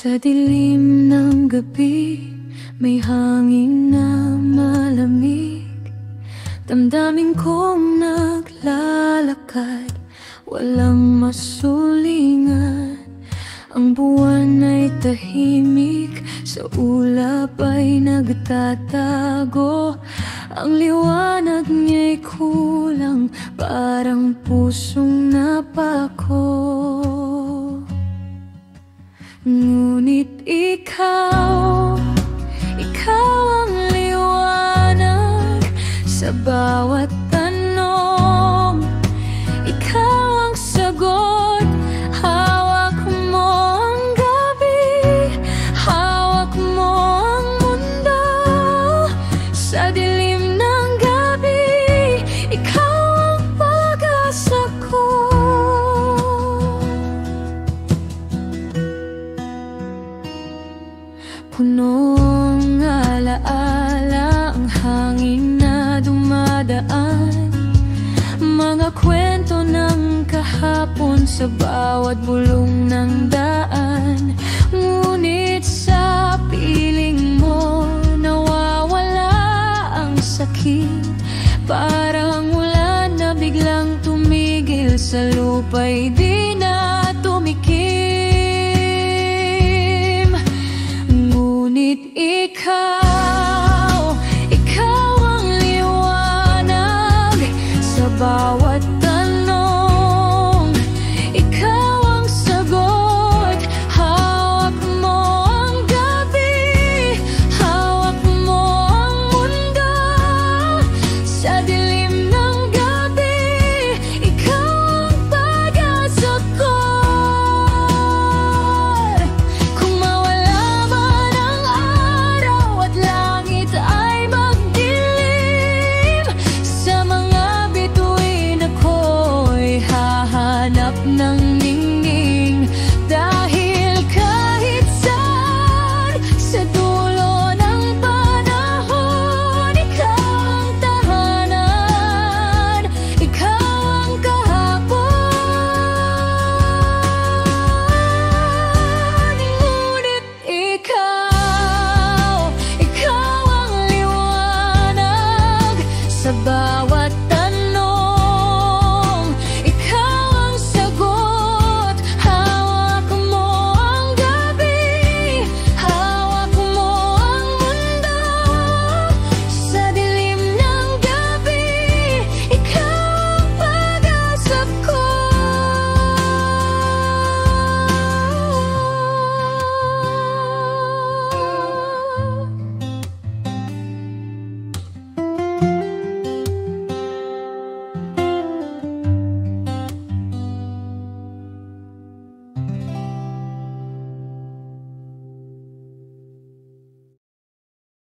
Sa dilim ng gabi, may hangin na malamig. Damdamin kong naglalakad, walang masulingan. Ang buwan ay tahimik, sa ulap ay nagtatago. Ang liwanag niya'y kulang, parang pusong napako. Ngunit ikaw ang liwanag sa bawat tanong. Ikaw ang sagot, hawak mo ang gabi, hawak mo ang mundo. Sa dilim ng gabi, ikaw ang pag-asa ko. Punong alaala ang hangin na dumadaan, mga kwento ng kahapon sa bawat bulong ng daan. Ngunit sa piling mo nawawala ang sakit, parang ulan na biglang tumigil sa lupa'y di